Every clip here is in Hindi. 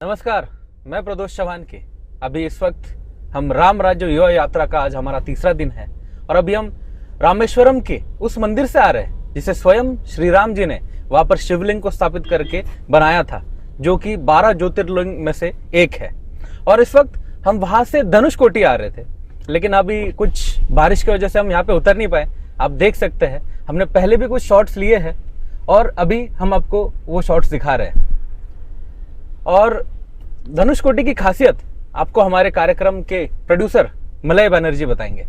नमस्कार, मैं प्रदोष चौहान के अभी इस वक्त हम राम राज्य युवा यात्रा का आज हमारा तीसरा दिन है और अभी हम रामेश्वरम के उस मंदिर से आ रहे हैं जिसे स्वयं श्री राम जी ने वहां पर शिवलिंग को स्थापित करके बनाया था, जो कि 12 ज्योतिर्लिंग में से एक है। और इस वक्त हम वहां से धनुषकोटी आ रहे थे, लेकिन अभी कुछ बारिश की वजह से हम यहाँ पे उतर नहीं पाए। आप देख सकते हैं हमने पहले भी कुछ शॉट्स लिए हैं और अभी हम आपको वो शॉट्स दिखा रहे हैं। और धनुषकोटी की खासियत आपको हमारे कार्यक्रम के प्रोड्यूसर मलय बनर्जी बताएंगे।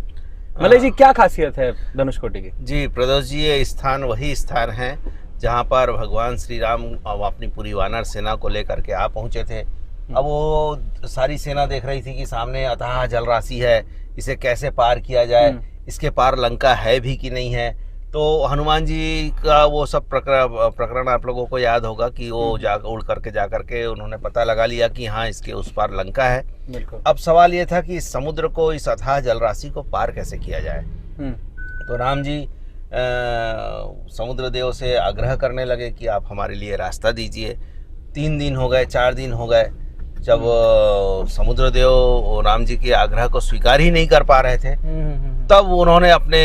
मलय जी, क्या खासियत है धनुषकोटी की? जी प्रदोष जी, ये स्थान वही स्थान है जहाँ पर भगवान श्री राम अपनी पूरी वानर सेना को लेकर के आ पहुँचे थे। अब वो सारी सेना देख रही थी कि सामने अथाह जलराशि है, इसे कैसे पार किया जाए, इसके पार लंका है भी कि नहीं है। तो हनुमान जी का वो सब प्रकरण आप लोगों को याद होगा कि वो उड़ करके जा करके उन्होंने पता लगा लिया कि हाँ, इसके उस पार लंका है। अब सवाल ये था कि इस समुद्र को, इस अथाह जलराशि को पार कैसे किया जाए। तो राम जी समुद्र देव से आग्रह करने लगे कि आप हमारे लिए रास्ता दीजिए। 3 दिन हो गए, 4 दिन हो गए, जब समुद्र देव राम जी के आग्रह को स्वीकार ही नहीं कर पा रहे थे, तब उन्होंने अपने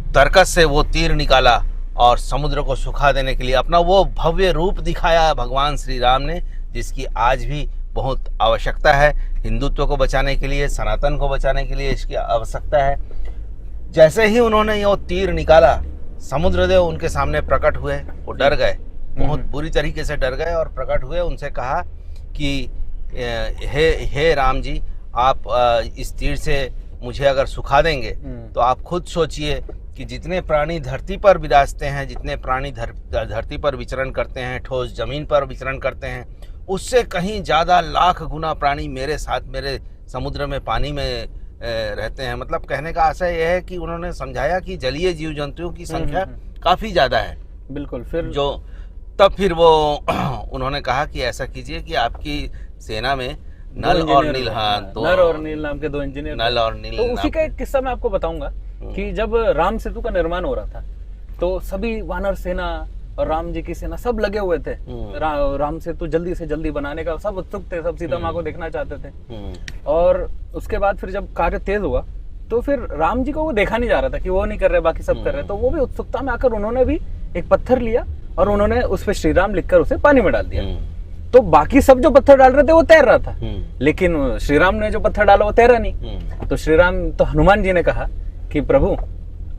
तरकस से वो तीर निकाला और समुद्र को सुखा देने के लिए अपना वो भव्य रूप दिखाया भगवान श्री राम ने, जिसकी आज भी बहुत आवश्यकता है। हिंदुत्व को बचाने के लिए, सनातन को बचाने के लिए इसकी आवश्यकता है। जैसे ही उन्होंने वो तीर निकाला, समुद्रदेव उनके सामने प्रकट हुए। वो डर गए, बहुत बुरी तरीके से डर गए और प्रकट हुए। उनसे कहा कि हे राम जी, आप इस तीर से मुझे अगर सुखा देंगे तो आप खुद सोचिए कि जितने प्राणी धरती पर विराजते हैं, जितने प्राणी धरती पर विचरण करते हैं, ठोस जमीन पर विचरण करते हैं, उससे कहीं ज़्यादा लाख गुना प्राणी मेरे साथ, मेरे समुद्र में, पानी में रहते हैं। मतलब कहने का आशय यह है कि उन्होंने समझाया कि जलीय जीव जंतुओं की संख्या काफ़ी ज़्यादा है। बिल्कुल। फिर वो उन्होंने कहा कि ऐसा कीजिए कि आपकी सेना में नल और नील, नर और नील नाम के 2 इंजीनियर, नल और नील। तो उसी का एक किस्सा मैं आपको बताऊंगा कि जब राम सेतु का निर्माण हो रहा था तो सभी वानर सेना और राम जी की सेना सब लगे हुए थे राम सेतु जल्दी से जल्दी बनाने का। सब उत्सुक थे, सब सीता माँ को देखना चाहते थे। और उसके बाद फिर जब कार्य तेज हुआ तो फिर राम जी को वो देखा नहीं जा रहा था कि वो नहीं कर रहे, बाकी सब कर रहे। तो वो भी उत्सुकता में आकर उन्होंने भी एक पत्थर लिया और उन्होंने उस पर श्री राम लिखकर उसे पानी में डाल दिया। तो बाकी सब जो पत्थर डाल रहे थे वो तैर रहा था, लेकिन श्री राम ने जो पत्थर डाला वो तैरा नहीं। तो हनुमान जी ने कहा कि प्रभु,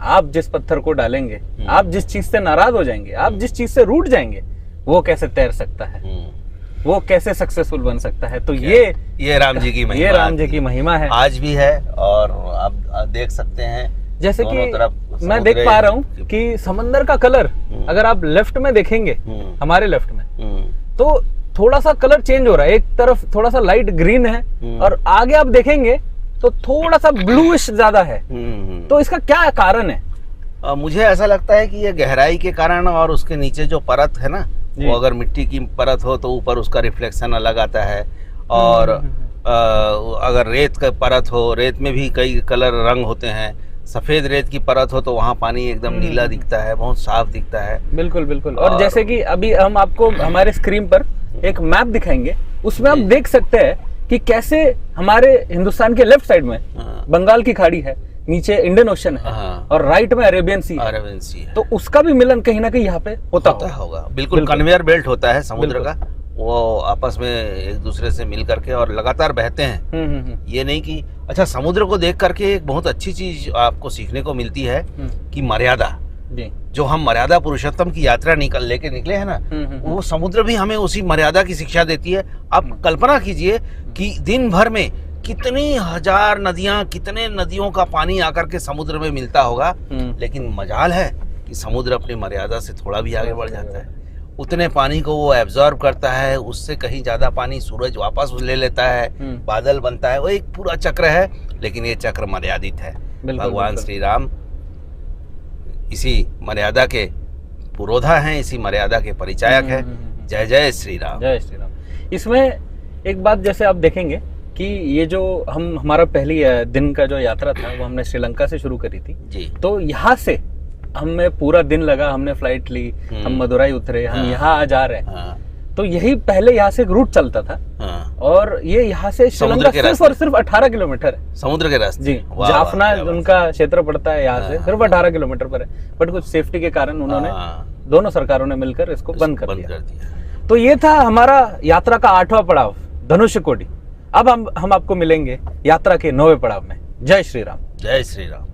आप जिस पत्थर को डालेंगे, आप जिस चीज से नाराज हो जाएंगे, आप जिस चीज से रूठ जाएंगे, वो कैसे तैर सकता है, वो कैसे सक्सेसफुल बन सकता है। तो ये राम जी की महिमा, ये राम जी की महिमा है, आज भी है। और आप देख सकते हैं, जैसे कि मैं देख पा रहा हूँ कि समंदर का कलर अगर आप लेफ्ट में देखेंगे, हमारे लेफ्ट में, तो थोड़ा सा कलर चेंज हो रहा है। एक तरफ थोड़ा सा लाइट ग्रीन है और आगे आप देखेंगे तो थोड़ा सा ब्लूइश ज्यादा है। तो इसका क्या कारण है? मुझे ऐसा लगता है कि ये गहराई के कारण, और उसके नीचे जो परत है ना, वो अगर मिट्टी की परत हो तो ऊपर उसका रिफ्लेक्शन अलग आता है। और अगर रेत का परत हो, रेत में भी कई कलर रंग होते हैं। सफेद रेत की परत हो तो वहाँ पानी एकदम नीला दिखता है, बहुत साफ दिखता है। बिल्कुल बिल्कुल। और जैसे कि अभी हम आपको हमारे स्क्रीन पर एक मैप दिखाएंगे, उसमें आप देख सकते हैं कि कैसे हमारे हिंदुस्तान के लेफ्ट साइड में बंगाल की खाड़ी है, नीचे इंडियन ओशन है और राइट में अरेबियन सी है। तो उसका भी मिलन कहीं ना कहीं यहाँ पे होता होगा। बिल्कुल कन्वेयर बेल्ट होता है समुद्र का, वो आपस में एक दूसरे से मिल करके और लगातार बहते हैं। ये नहीं कि अच्छा, समुद्र को देख करके एक बहुत अच्छी चीज आपको सीखने को मिलती है कि मर्यादा, जो हम मर्यादा पुरुषोत्तम की यात्रा लेके निकले हैं ना, वो समुद्र भी हमें उसी मर्यादा की शिक्षा देती है। आप कल्पना कीजिए कि दिन भर में कितनी हजार नदियां, कितने नदियों का पानी आकर के समुद्र में मिलता होगा, लेकिन मजाल है कि समुद्र अपनी मर्यादा से थोड़ा भी आगे बढ़ जाता है। उतने पानी को वो एब्जॉर्ब करता है, उससे कहीं ज्यादा पानी सूरज वापस ले लेता है, बादल बनता है। वो एक पूरा चक्र है, लेकिन ये चक्र मर्यादित है। भगवान श्री राम इसी मर्यादा के पुरोधा हैं, इसी मर्यादा के परिचायक हैं। जय जय श्री राम, जय श्री राम। इसमें एक बात जैसे आप देखेंगे कि ये जो हमारा पहली दिन का जो यात्रा था वो हमने श्रीलंका से शुरू करी थी जी। तो यहाँ से हमें पूरा दिन लगा, हमने फ्लाइट ली, हम मदुरई उतरे, हम यहाँ आज आ रहे हैं। तो यही पहले यहाँ से एक रूट चलता था। हाँ। और ये यहाँ से श्रीलंका सिर्फ और सिर्फ 18 किलोमीटर है समुद्र के रास्ते। जी। जाफना उनका क्षेत्र पड़ता है यहाँ से सिर्फ 18 किलोमीटर पर है, बट कुछ सेफ्टी के कारण उन्होंने दोनों सरकारों ने मिलकर इसको बंद कर दिया। तो ये था हमारा यात्रा का 8वां पड़ाव, धनुषकोडी। अब हम आपको मिलेंगे यात्रा के 9वें पड़ाव में। जय श्री राम। जय श्री राम।